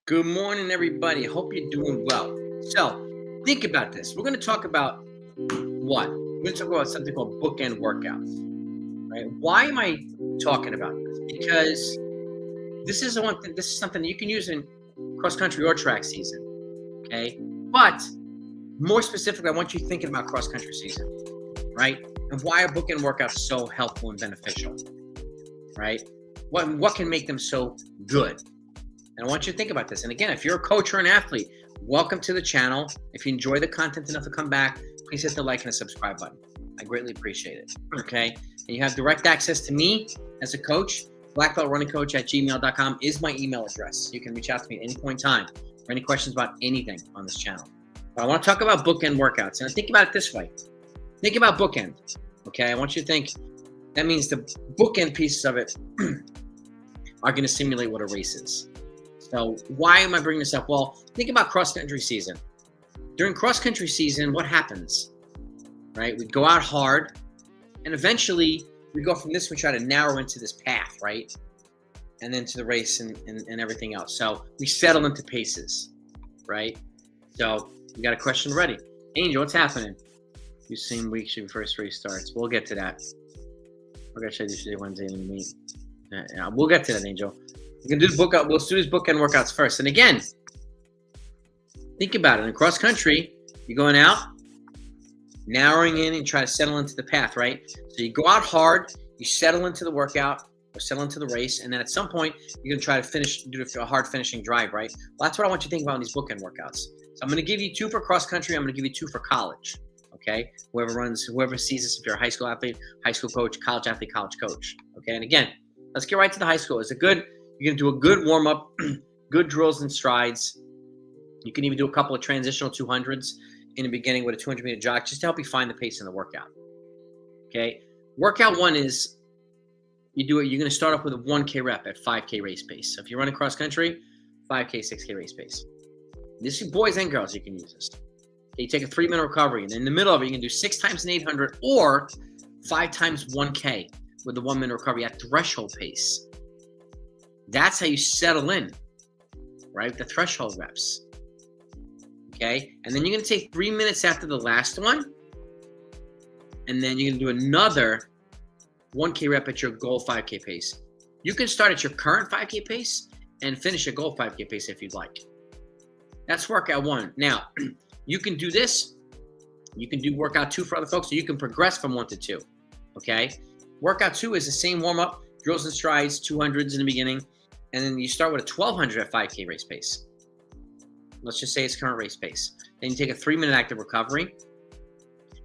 Good morning, everybody. Hope you're doing well. So, think about this. We're going to talk about what? We're going to talk about something called bookend workouts, right? Why am I talking about this? Because this is the one thing. This is something that you can use in cross country or track season, okay? But more specifically, I want you thinking about cross country season, right? And why are bookend workouts so helpful and beneficial, right? What can make them so good? And I want you to think about this. And again, if you're a coach or an athlete, welcome to the channel. If you enjoy the content enough to come back, please hit the like and the subscribe button. I greatly appreciate it. Okay. And you have direct access to me as a coach. blackbeltrunningcoach@gmail.com is my email address. You can reach out to me at any point in time for any questions about anything on this channel. But I want to talk about bookend workouts. And think about it this way. Think about bookend. Okay. I want you to think that means the bookend pieces of it are going to simulate what a race is. So why am I bringing this up? Well, think about cross-country season. During cross-country season, what happens, right? We go out hard, and eventually we go from this, we try to narrow into this path, right? And then to the race and everything else. So we settle into paces, right? So we got a question ready. Angel, what's happening? You same week your first race starts. We'll get to that. We're going to show you today, Wednesday, and meet. Yeah, we'll get to that, Angel. We can do the book out. We'll do these bookend workouts first. And again, think about it. In cross country, you're going out, narrowing in and try to settle into the path, right? So you go out hard, you settle into the workout or settle into the race, and then at some point you're gonna try to do a hard finishing drive, right? Well, that's what I want you to think about in these bookend workouts. So I'm gonna give you 2 for cross country. I'm gonna give you 2 for college. Okay, whoever sees this, if you're a high school athlete, high school coach, college athlete, college coach. Okay, and again, let's get right to the high school. You're going to do a good warm-up, good drills and strides. You can even do a couple of transitional 200s in the beginning with a 200-meter jog just to help you find the pace in the workout. Okay? Workout 1 is you're going to start off with a 1K rep at 5K race pace. So if you're running cross-country, 5K, 6K race pace. This is boys and girls, you can use this. Okay, you take a 3-minute recovery, and in the middle of it, you can do 6 times an 800 or 5 times 1K with the 1-minute recovery at threshold pace. That's how you settle in, right? The threshold reps. Okay? And then you're going to take 3 minutes after the last one. And then you're going to do another 1K rep at your goal 5K pace. You can start at your current 5K pace and finish your goal 5K pace if you'd like. That's workout 1. Now, you can do this. You can do workout 2 for other folks, so you can progress from 1 to 2. Okay? Workout 2 is the same warm-up, drills and strides, 200s in the beginning. And then you start with a 1200 at 5K race pace. Let's just say it's current race pace. Then you take a 3-minute active recovery.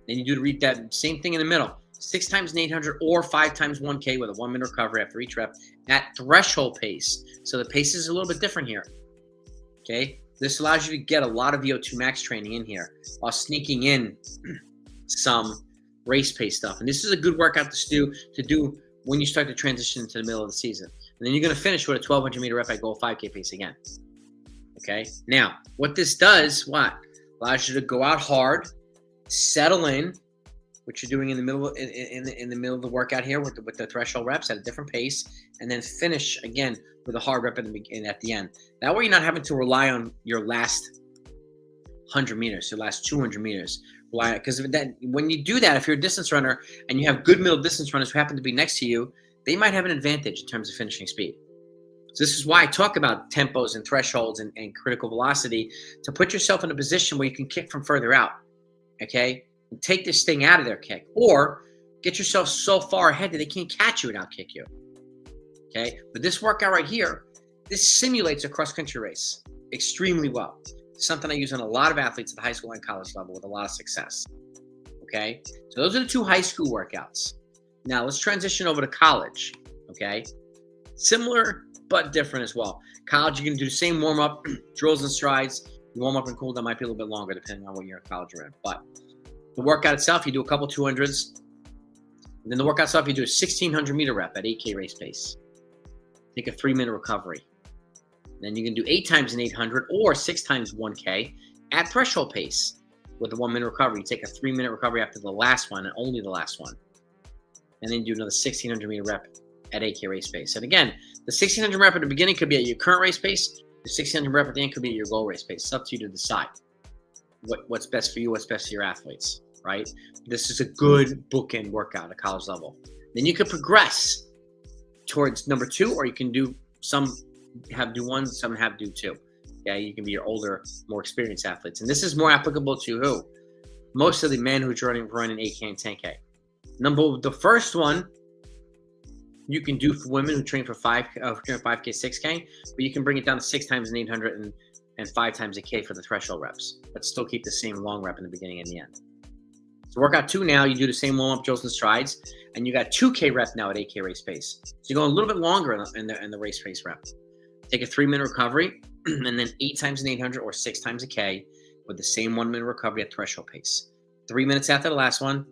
Then you do that same thing in the middle. 6 times an 800 or 5 times 1K with a 1-minute recovery after each rep at threshold pace. So the pace is a little bit different here. Okay. This allows you to get a lot of VO2 max training in here while sneaking in some race pace stuff. And this is a good workout to do when you start to transition into the middle of the season. And then you're going to finish with a 1,200 meter rep at goal 5K pace again. Okay. Now, what this does, allows you to go out hard, settle in, which you're doing in the middle in the middle of the workout here with the threshold reps at a different pace, and then finish again with a hard rep at the end. That way, you're not having to rely on your last 100 meters, your last 200 meters. Because when you do that, if you're a distance runner and you have good middle distance runners who happen to be next to you, they might have an advantage in terms of finishing speed. So this is why I talk about tempos and thresholds and critical velocity, to put yourself in a position where you can kick from further out, okay? And take this thing out of their kick, or get yourself so far ahead that they can't catch you and outkick you, okay? But this workout right here, this simulates a cross-country race extremely well. It's something I use on a lot of athletes at the high school and college level with a lot of success, okay? So those are the 2 high school workouts. Now, let's transition over to college, okay? Similar, but different as well. College, you can do the same warm-up, drills and strides. You warm up and cool down might be a little bit longer depending on what year of college you're in. But the workout itself, you do a couple 200s. And then the workout itself, you do a 1,600 meter rep at 8K race pace. Take a 3-minute recovery. Then you can do 8 times an 800 or 6 times 1K at threshold pace with a 1-minute recovery. You take a 3-minute recovery after the last one and only the last one. And then you do another 1,600 meter rep at 8K race pace. And again, the 1,600 rep at the beginning could be at your current race pace, The 1600 rep at the end could be your goal race pace. It's up to you to decide what's best for you, what's best for your athletes, right? This is a good bookend workout at college level. Then you could progress towards number 2, or you can do some have do 1, some have do 2. Yeah, you can be your older, more experienced athletes. And this is more applicable to who? Most of the men who are running 8K and 10K. The first one you can do for women who train for 5K, 6K, but you can bring it down to 6 times an 800 and 5 times a K for the threshold reps, but still keep the same long rep in the beginning and the end. So workout 2 now, you do the same warm-up drills and strides, and you got 2K rep now at 8K race pace. So you're going a little bit longer in the race pace rep. Take a 3-minute recovery, and then 8 times an 800 or 6 times a K with the same 1-minute recovery at threshold pace. 3 minutes after the last one,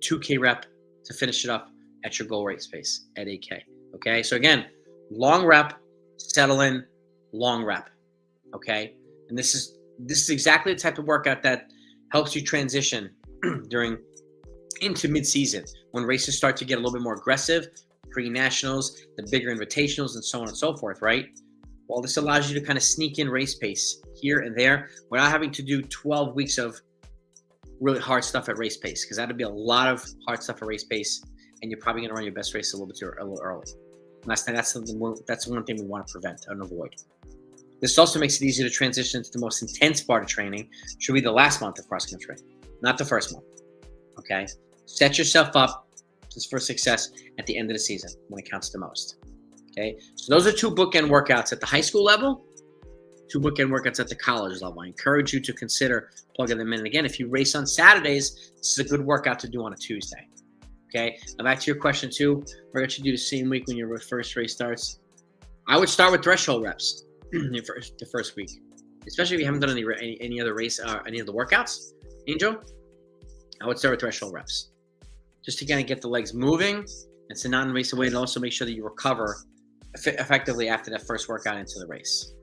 2K rep to finish it up at your goal race pace at 8K. Okay, so again, long rep, settle in, long rep. Okay, and this is exactly the type of workout that helps you transition into mid-season when races start to get a little bit more aggressive, pre-nationals, the bigger invitationals, and so on and so forth, right? Well, this allows you to kind of sneak in race pace here and there without having to do 12 weeks of really hard stuff at race pace, because that'd be a lot of hard stuff at race pace, and you're probably going to run your best race a little early. That's one thing we want to prevent and avoid. This also makes it easier to transition into the most intense part of training, should be the last month of cross country, not the first month. Okay, set yourself up just for success at the end of the season when it counts the most. Okay, so those are 2 bookend workouts at the high school level, 2 bookend workouts at the college level. I encourage you to consider plugging them in. And again, if you race on Saturdays, this is a good workout to do on a Tuesday. Okay, now back to your question 2. We're going to do the same week when your first race starts. I would start with threshold reps the first week, especially if you haven't done any other race, any of the workouts. Angel, I would start with threshold reps, just to kind of get the legs moving and to not race away, and also make sure that you recover effectively after that first workout into the race.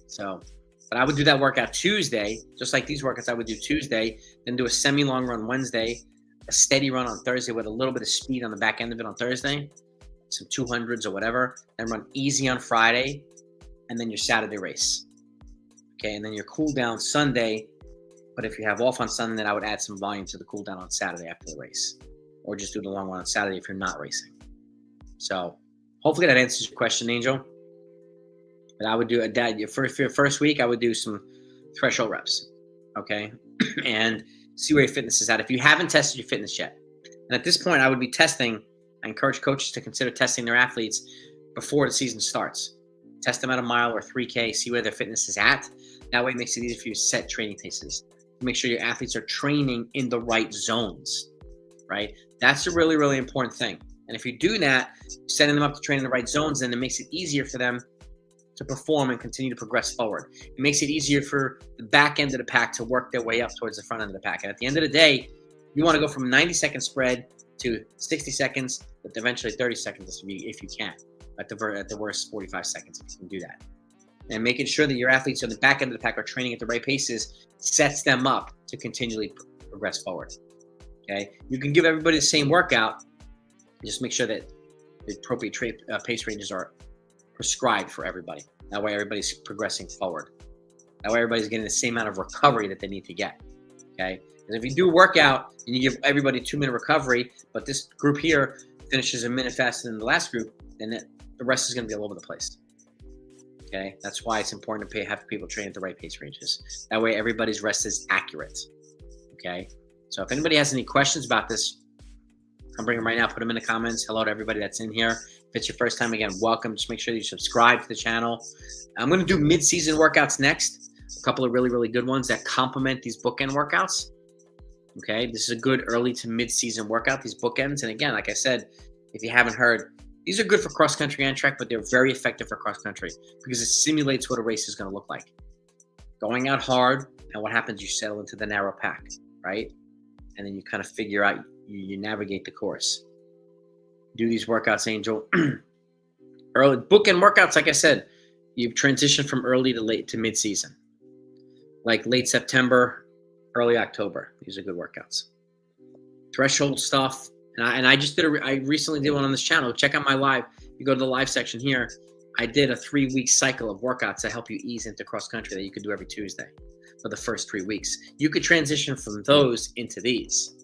So, but I would do that workout Tuesday, just like these workouts I would do Tuesday, then do a semi-long run Wednesday, a steady run on Thursday with a little bit of speed on the back end of it on Thursday, some 200s or whatever, then run easy on Friday, and then your Saturday race. Okay, and then your cool down Sunday, but if you have off on Sunday, then I would add some volume to the cool down on Saturday after the race, or just do the long one on Saturday if you're not racing. So hopefully that answers your question, Angel. But I would do for your first week, I would do some threshold reps, okay? And see where your fitness is at. If you haven't tested your fitness yet, and at this point, I would be testing. I encourage coaches to consider testing their athletes before the season starts. Test them at a mile or 3K, see where their fitness is at. That way it makes it easier for you to set training paces. Make sure your athletes are training in the right zones, right? That's a really, really important thing. And if you do that, setting them up to train in the right zones, then it makes it easier for them to perform and continue to progress forward. It makes it easier for the back end of the pack to work their way up towards the front end of the pack. And at the end of the day, you want to go from a 90-second spread to 60 seconds, but eventually 30 seconds if you can. At the worst, 45 seconds if you can do that. And making sure that your athletes on the back end of the pack are training at the right paces sets them up to continually progress forward. Okay, you can give everybody the same workout. Just make sure that the appropriate pace ranges are prescribed for everybody. That way everybody's progressing forward. That way everybody's getting the same amount of recovery that they need to get. Okay, because if you do a workout and you give everybody a 2-minute recovery, but this group here finishes a minute faster than the last group, then the rest is going to be all over the place. Okay, that's why it's important to have people train at the right pace ranges. That way everybody's rest is accurate. Okay, so if anybody has any questions about this, I'm bringing them right now. Put them in the comments. Hello to everybody that's in here. If it's your first time, again, welcome. Just make sure you subscribe to the channel. I'm going to do mid-season workouts next. A couple of really, really good ones that complement these bookend workouts. Okay, this is a good early to mid-season workout, these bookends. And again, like I said, if you haven't heard, these are good for cross-country and track, but they're very effective for cross-country because it simulates what a race is going to look like. Going out hard, and what happens, you settle into the narrow pack, right? And then you kind of figure out, you navigate the course. Do these workouts, Angel. Early bookend workouts, like I said, you've transitioned from early to late to mid-season. Like late September, early October. These are good workouts. Threshold stuff. And I recently did one on this channel. Check out my live. You go to the live section here. I did a 3-week cycle of workouts to help you ease into cross country that you could do every Tuesday for the first 3 weeks. You could transition from those into these.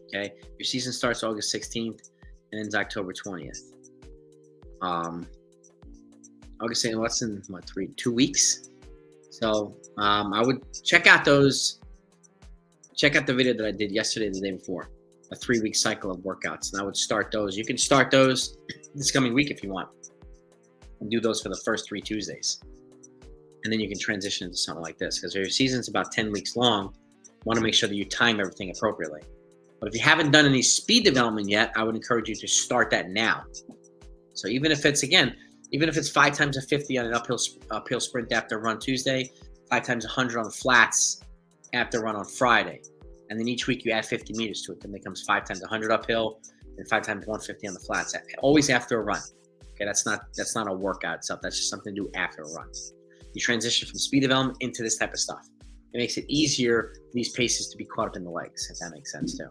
Okay, your season starts August 16th and ends October 20th. August 8th, what's in 2 weeks? So I would check out those. Check out the video that I did yesterday, the day before, a 3-week cycle of workouts, and I would start those. You can start those this coming week if you want, and do those for the first 3 Tuesdays, and then you can transition into something like this because your season's about 10 weeks long. You want to make sure that you time everything appropriately. But if you haven't done any speed development yet, I would encourage you to start that now. So even if it's 5 times a 50 on an uphill sprint after run Tuesday, 5 times 100 on the flats after run on Friday, and then each week you add 50 meters to it, then it becomes 5 times 100 uphill and 5 times 150 on the flats. Always after a run. Okay, that's not a workout itself. That's just something to do after a run. You transition from speed development into this type of stuff. It makes it easier for these paces to be caught up in the legs, if that makes sense too.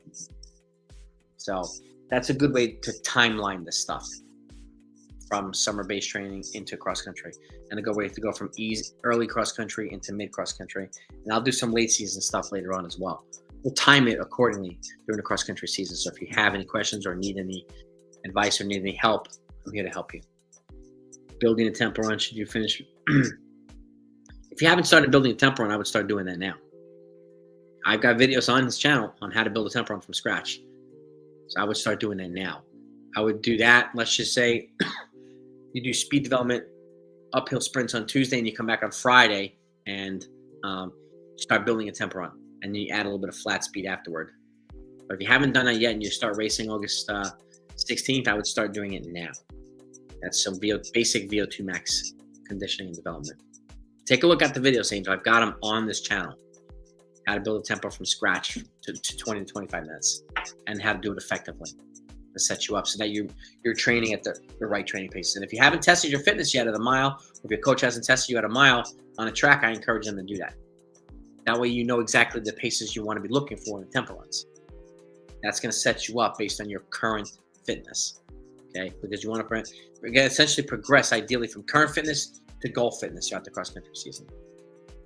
So that's a good way to timeline this stuff from summer-based training into cross-country, and a good way to go from early cross-country into mid-cross-country. And I'll do some late season stuff later on as well. We'll time it accordingly during the cross-country season. So if you have any questions or need any advice or need any help, I'm here to help you. Building a tempo run, should you finish? If you haven't started building a tempo run, I would start doing that now. I've got videos on this channel on how to build a tempo run from scratch. So I would start doing that now. I would do that. Let's just say you do speed development, uphill sprints on Tuesday, and you come back on Friday and start building a tempo run. And you add a little bit of flat speed afterward. But if you haven't done that yet and you start racing August 16th, I would start doing it now. That's some basic VO2 max conditioning and development. Take a look at the videos, Angel. I've got them on this channel. How to build a tempo from scratch to 20 to 25 minutes, and how to do it effectively to set you up so that you're training at the right training pace. And if you haven't tested your fitness yet at a mile, or if your coach hasn't tested you at a mile on a track, I encourage them to do that. That way you know exactly the paces you want to be looking for in the tempo runs. That's going to set you up based on your current fitness, okay? Because you want to essentially progress ideally from current fitness to goal fitness throughout the cross-country season,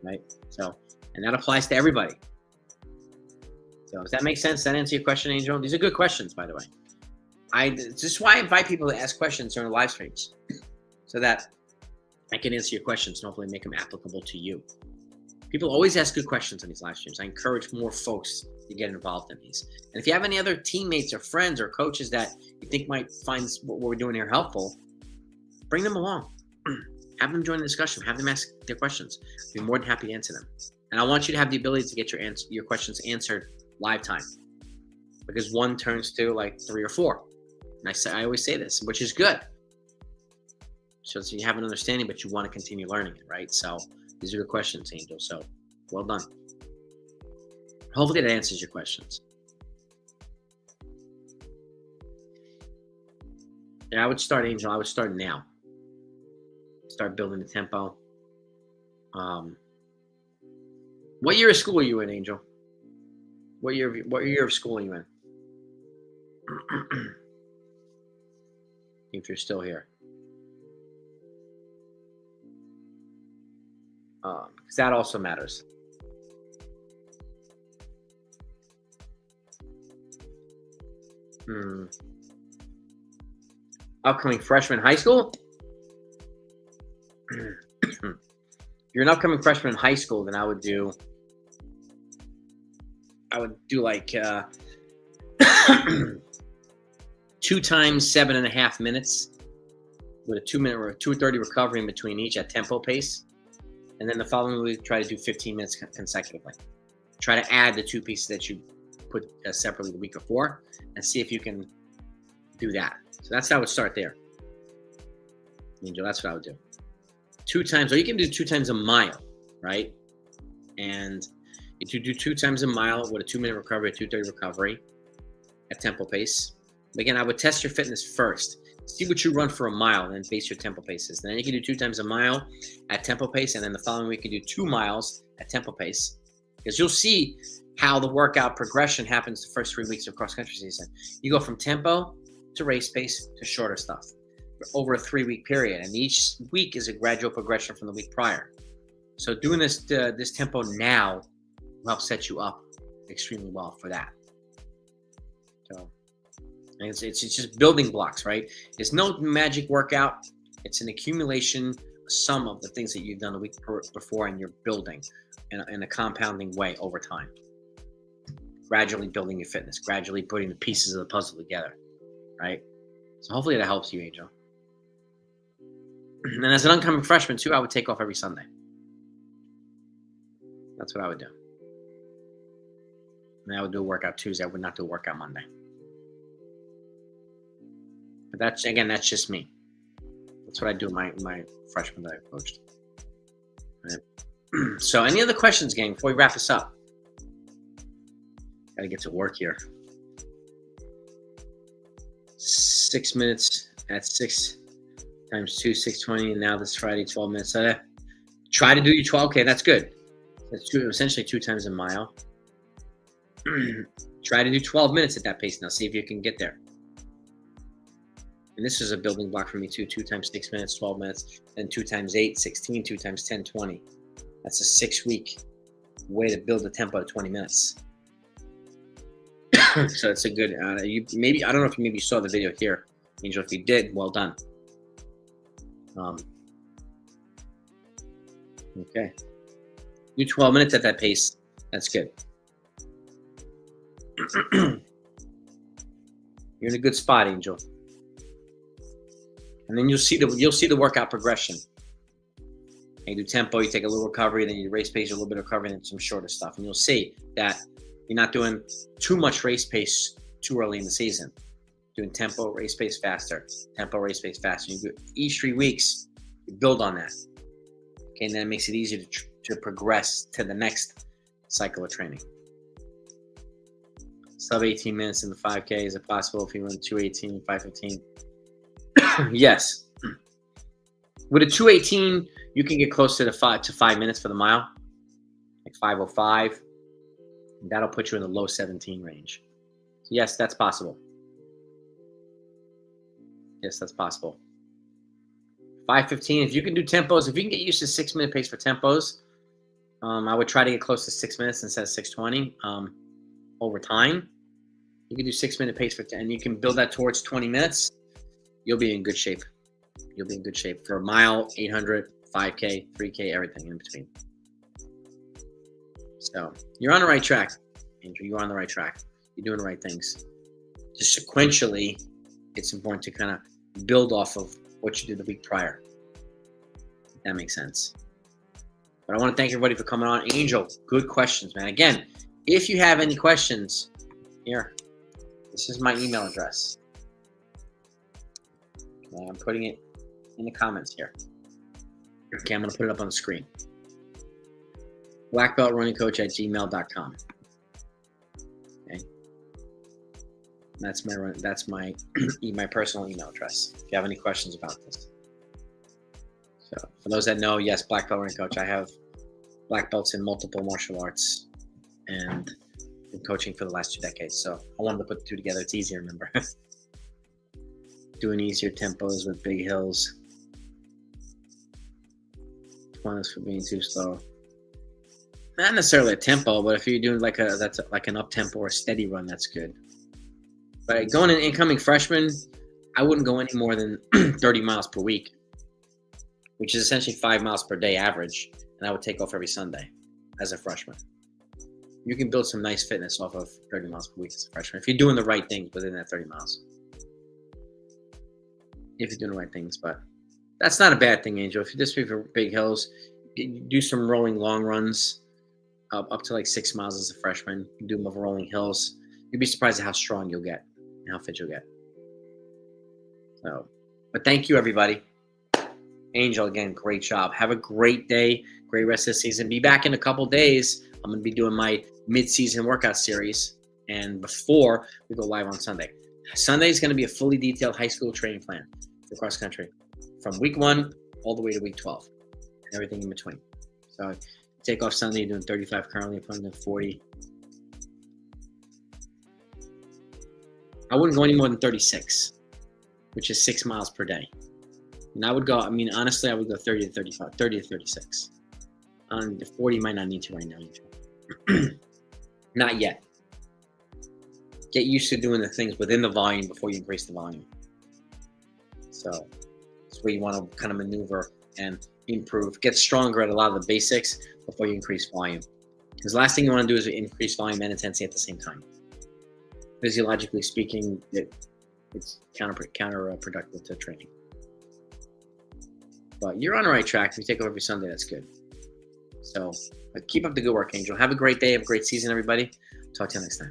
right? So, and that applies to everybody. So does that make sense? Does that answer your question, Angel? These are good questions, by the way. This is why I invite people to ask questions during live streams so that I can answer your questions and hopefully make them applicable to you. People always ask good questions on these live streams. I encourage more folks to get involved in these. And if you have any other teammates or friends or coaches that you think might find what we're doing here helpful, bring them along. Have them join the discussion. Have them ask their questions. I'd be more than happy to answer them. And I want you to have the ability to get your questions answered live time, because 1 turns to like 3 or 4. And I always say this, which is good. So you have an understanding, but you want to continue learning it, right? So these are good questions, Angel. So well done. Hopefully that answers your questions. Yeah, I would start, Angel. I would start now. Start building the tempo. What year of school are you in, Angel? What year of school are you in? If you're still here. Because that also matters. Upcoming freshman in high school? If you're an upcoming freshman in high school, then I would do like 2 times 7.5 minutes with a 2-minute or 2:30 recovery in between each at tempo pace. And then the following week, try to do 15 minutes consecutively. Try to add the 2 pieces that you put separately the week before and see if you can do that. So that's how I would start there. Angel, that's what I would do. 2 times, or you can do 2 times a mile, right? And if you do 2 times a mile with a 2-minute recovery, a 2:30 recovery at tempo pace. Again, I would test your fitness first. See what you run for a mile and then base your tempo paces. Then you can do 2 times a mile at tempo pace, and then the following week you do 2 miles at tempo pace. Because you'll see how the workout progression happens the first 3 weeks of cross-country season. You go from tempo to race pace to shorter stuff. over a 3-week period, and each week is a gradual progression from the week prior. So doing this tempo now will help set you up extremely well for that. So it's just building blocks, right? It's no magic workout. It's an accumulation, sum of the things that you've done the week before, and you're building in a compounding way over time. Gradually building your fitness, gradually putting the pieces of the puzzle together, right? So hopefully that helps you, Angel. And as an incoming freshman too, I would take off every Sunday. That's what I would do. And I would do a workout Tuesday. I would not do a workout Monday. But that's just me. That's what I do my freshmen that I coached. Right. So any other questions, gang, before we wrap this up? Gotta get to work here. 6 minutes at 6 times 2, 620, and now this Friday, 12 minutes. So try to do your 12. Okay, that's good. That's essentially 2 times a mile. Try to do 12 minutes at that pace now. See if you can get there. And this is a building block for me too. 2 times 6 minutes, 12 minutes. Then 2 times 8, 16. 2 times 10, 20. That's a 6-week way to build a tempo to 20 minutes. So it's a good, maybe, I don't know if you maybe saw the video here, Angel. If you did, well done. Okay. Do 12 minutes at that pace. That's good. You're in a good spot, Angel. And then you'll see the workout progression. And you do tempo, you take a little recovery, then you race pace, a little bit of recovery, and some shorter stuff. And you'll see that you're not doing too much race pace too early in the season. Doing tempo, race pace faster. Tempo, race pace faster. You do each 3 weeks, you build on that. Okay, and then it makes it easier to progress to the next cycle of training. Sub 18 minutes in the 5K. Is it possible if you run 2:18, 5:15? Yes. With a 2:18, you can get close to the 5 minutes for the mile, like 5:05. That'll put you in the low 17 range. So yes, that's possible. Yes, that's possible. 5:15. If you can do tempos, if you can get used to 6-minute pace for tempos, I would try to get close to 6 minutes instead of 6:20. Over time, you can do 6-minute pace and you can build that towards 20 minutes. You'll be in good shape. You'll be in good shape for a mile, 800, 5K, 3K, everything in between. So you're on the right track, Andrew. You're on the right track. You're doing the right things. Just sequentially, it's important to kind of build off of what you did the week prior. If that makes sense. But I want to thank everybody for coming on. Angel, good questions, man. Again, if you have any questions, here, this is my email address. Okay, I'm putting it in the comments here. Okay, I'm going to put it up on the screen. blackbeltrunningcoach@gmail.com. Okay, that's my my personal email address. If you have any questions about this. So for those that know, yes, Black Belt Running Coach. I have black belts in multiple martial arts and been coaching for the last 2 decades. So I wanted to put the two together. It's easier, remember. Doing easier tempos with big hills. One is for being too slow. Not necessarily a tempo, but if you're doing like an up tempo or a steady run, that's good. But going in incoming freshman, I wouldn't go any more than 30 miles per week, which is essentially 5 miles per day average, and I would take off every Sunday as a freshman. You can build some nice fitness off of 30 miles per week as a freshman if you're doing the right things within that 30 miles. If you're doing the right things, but that's not a bad thing, Angel. If you just for big hills, you do some rolling long runs up to like 6 miles as a freshman. You do more rolling hills. You'd be surprised at how strong you'll get and how fit you'll get. So, but thank you, everybody. Angel, again, great job. Have a great day. Great rest of the season. Be back in a couple days. I'm going to be doing my mid-season workout series, and before we go live on Sunday. Sunday is going to be a fully detailed high school training plan for cross country from week 1 all the way to week 12 and everything in between. So take off Sunday, you're doing 35 currently, I'm putting in 40. I wouldn't go any more than 36, which is 6 miles per day. And I would go, I mean, honestly, I would go 30 to 35, 30 to 36. 40 might not need to right now. Not yet. Get used to doing the things within the volume before you increase the volume. So that's where you want to kind of maneuver and improve. Get stronger at a lot of the basics before you increase volume. Because the last thing you want to do is increase volume and intensity at the same time. Physiologically speaking, it's counterproductive to training. But you're on the right track. If you take over every Sunday, that's good. So keep up the good work, Angel. Have a great day. Have a great season, everybody. Talk to you next time.